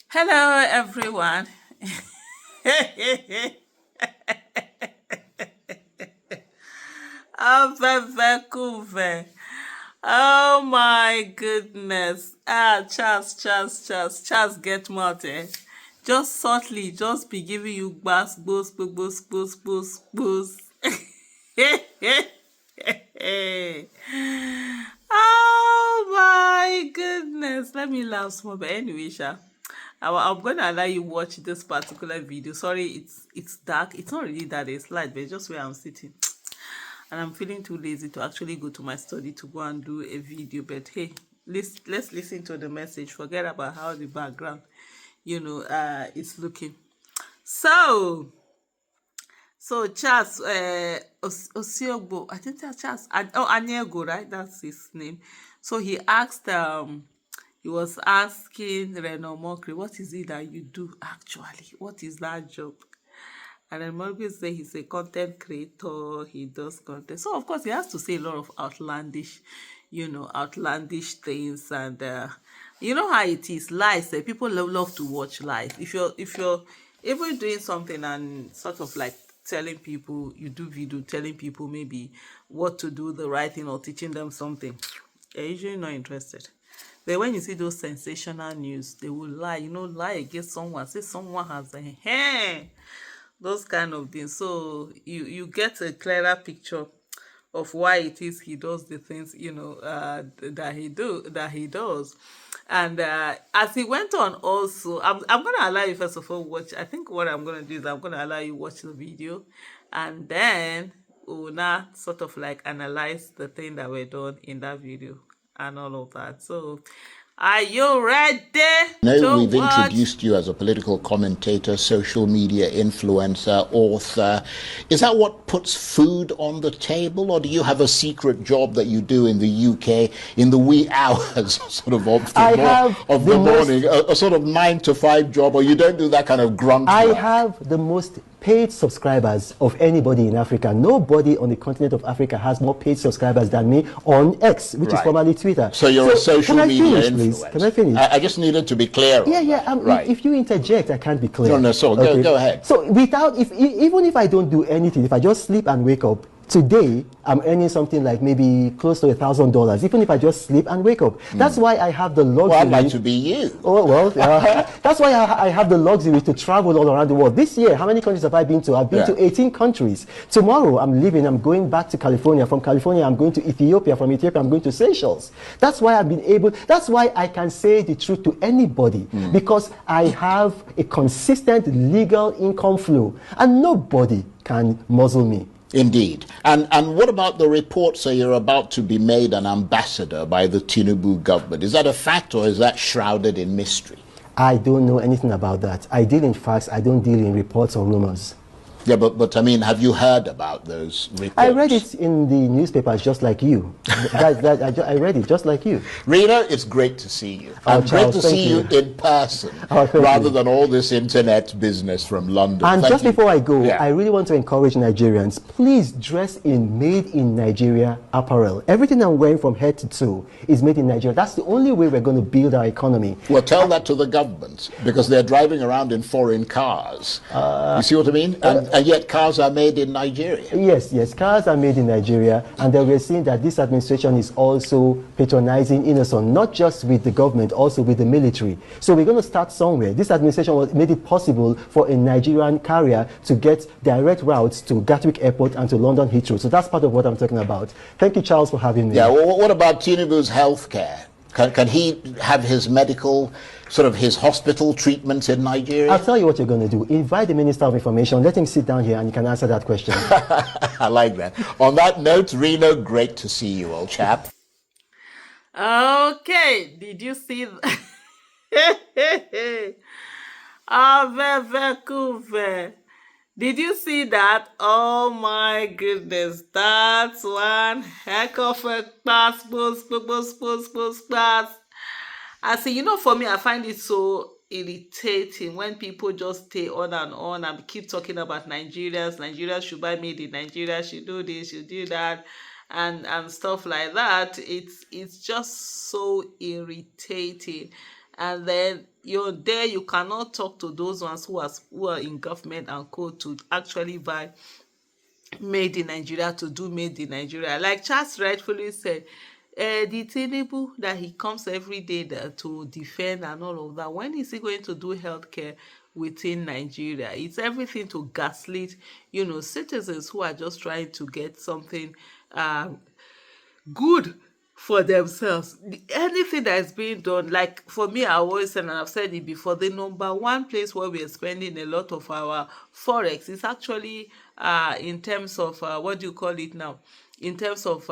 Hello, everyone. Avevekuve. Oh my goodness. Charles, get mouth, eh? Just subtly, just be giving you buzz, buzz, buzz, buzz, buzz, buzz, buzz. Oh my goodness. Let me laugh small. But anyway, I'm gonna allow you watch this particular video. Sorry, it's dark. It's not really that it's light, but it's just where I'm sitting. And I'm feeling too lazy to actually go to my study to go and do a video. But hey, let's listen to the message. Forget about how the background, is looking. So Charles Osiogbo, I think that's Charles. Aniego, right? That's his name. So he was asking Reno Omokri, what is it that you do actually? What is that job? And then Morgan say he's a content creator, he does content. So of course he has to say a lot of outlandish things. And you know how it is, lies. People love to watch lies. If you're even doing something and sort of like telling people, you do video telling people maybe what to do, the right thing, or teaching them something, they're usually not interested. But when you see those sensational news, they will lie, lie against someone, say someone has a hair, those kind of things. So you get a clearer picture of why it is he does the things that he does. And as he went on also, I'm gonna allow you first of all watch. I think what I'm gonna do is I'm gonna allow you watch the video, and then we'll now sort of like analyze the thing that were done in that video and all of that. So are you ready No, to we've watch? introduced you as a political commentator, social media influencer, author. Is that what puts food on the table, or do you have a secret job that you do in the UK in the wee hours, sort of of the morning, a sort of 9 to 5 job, or you don't do that kind of grunt I work? have the most paid subscribers of anybody in Africa. Nobody on the continent of Africa has more paid subscribers than me on X, which is Right. formerly Twitter. So you're a social can I media finish, please? influencer. Can I finish? I just needed to be clear on Yeah. that. Right. If you interject, I can't be clear. No, so go ahead. So even if I don't do anything, if I just sleep and wake up, today I'm earning something like maybe close to $1,000. Even if I just sleep and wake up, that's why I have the luxury. Well, I'd like to be you. Oh well, that's why I have the luxury to travel all around the world. This year, how many countries have I been to? I've been to 18 countries. Tomorrow, I'm going back to California. From California, I'm going to Ethiopia. From Ethiopia, I'm going to Seychelles. That's why that's why I can say the truth to anybody, because I have a consistent legal income flow, and nobody can muzzle me. Indeed. And what about the reports that you're about to be made an ambassador by the Tinubu government? Is that a fact, or is that shrouded in mystery? I don't know anything about that. I deal in facts. I don't deal in reports or rumors. Yeah, but I mean, have you heard about those reports? I read it in the newspapers just like you. I read it just like you. Reno, it's great to see you. Oh, And great Charles, to see you in person, rather than all this internet business from London. And Thank just you. before I go, Yeah. I really want to encourage Nigerians, please dress in made in Nigeria apparel. Everything I'm wearing from head to toe is made in Nigeria. That's the only way we're going to build our economy. Well, tell that to the government, because they're driving around in foreign cars. You see what I mean? And yet cars are made in Nigeria. Yes, cars are made in Nigeria, and then we're seeing that this administration is also patronizing innocent, not just with the government, also with the military. So we're going to start somewhere. This administration made it possible for a Nigerian carrier to get direct routes to Gatwick Airport and to London Heathrow. So that's part of what I'm talking about. Thank you, Charles, for having me. Yeah, well, what about Tinubu's healthcare? Can he have his medical, sort of his hospital treatments in Nigeria? I'll tell you what you're going to do. Invite the Minister of Information. Let him sit down here and you can answer that question. I like that. On that note, Reno, great to see you, old chap. Okay, did you see? Avevekuve. Did you see that? Oh my goodness, that's one heck of a pass. I see, for me, I find it so irritating when people just stay on and keep talking about Nigerians. Nigeria should buy made in Nigeria, should do this, should do that, and stuff like that. It's just so irritating. and then you're there, you cannot talk to those ones who are in government and co to actually buy made in Nigeria, to do made in Nigeria. Like Charles rightfully said, the Tinubu that he comes every day to defend and all of that, when is he going to do healthcare within Nigeria? It's everything to gaslit, citizens who are just trying to get something good for themselves. Anything that is being done, like for me, I always said, and I've said it before, the number one place where we are spending a lot of our forex is actually in terms of what do you call it now? In terms of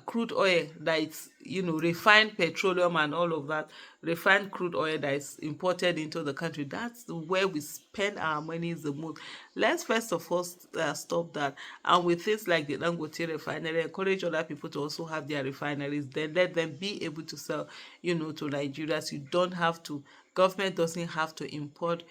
crude oil, that it's refined petroleum and all of that, refined crude oil that is imported into the country. That's where we spend our money the most. Let's first of all stop that, and with things like the Dangote refinery, encourage other people to also have their refineries. Then let them be able to sell, to Nigerians. You don't have to. Government doesn't have to import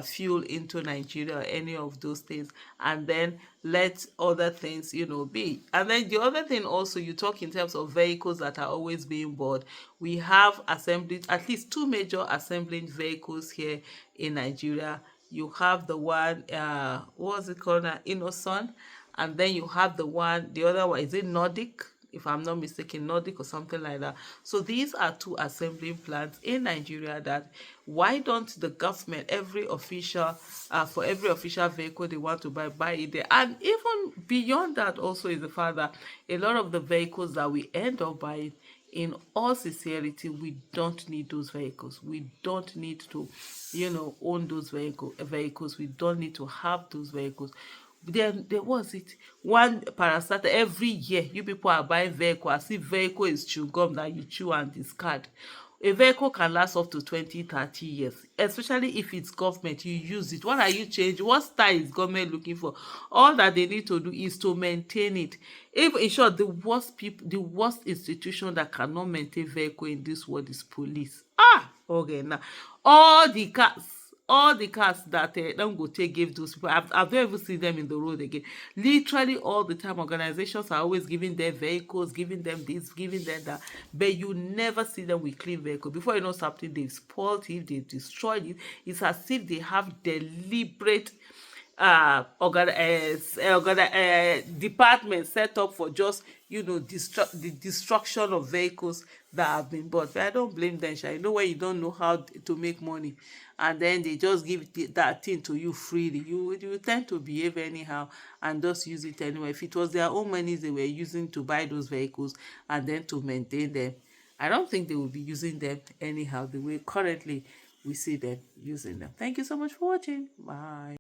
fuel into Nigeria or any of those things, and then let other things, be. And then the other thing also, you talk in terms of vehicles that are always being bought. We have assembly, at least two major assembling vehicles here in Nigeria. You have the one, what was it called now? Innocent, and then you have the other one, is it Nordic? If I'm not mistaken, Nordic or something like that. So these are two assembling plants in Nigeria that, why don't the government, for every official vehicle they want to buy it there? And even beyond that also is the fact that a lot of the vehicles that we end up buying, in all sincerity, we don't need those vehicles. We don't need to, own those vehicles. We don't need to have those vehicles. Then there was it one parastatal every year. You people are buying vehicle as if vehicle is chew gum that you chew and discard. A vehicle can last up to 20, 30 years, especially if it's government. You use it. What are you changing? What style is government looking for? All that they need to do is to maintain it. If in short, the worst institution that cannot maintain vehicle in this world is police. Okay, now all the cars that Dangote gave those people, I've not even seen them in the road again. Literally all the time, organizations are always giving them vehicles, giving them this, giving them that, but you never see them with clean vehicle. Before you know something, they've spoiled it, they've destroyed it. It's as if they have deliberate department set up for just the destruction of vehicles that have been bought. But I don't blame them, sha. When you don't know how to make money, and then they just give that thing to you freely, you tend to behave anyhow and just use it anyway. If it was their own monies they were using to buy those vehicles and then to maintain them, I don't think they will be using them anyhow the way currently we see them using them. Thank you so much for watching. Bye.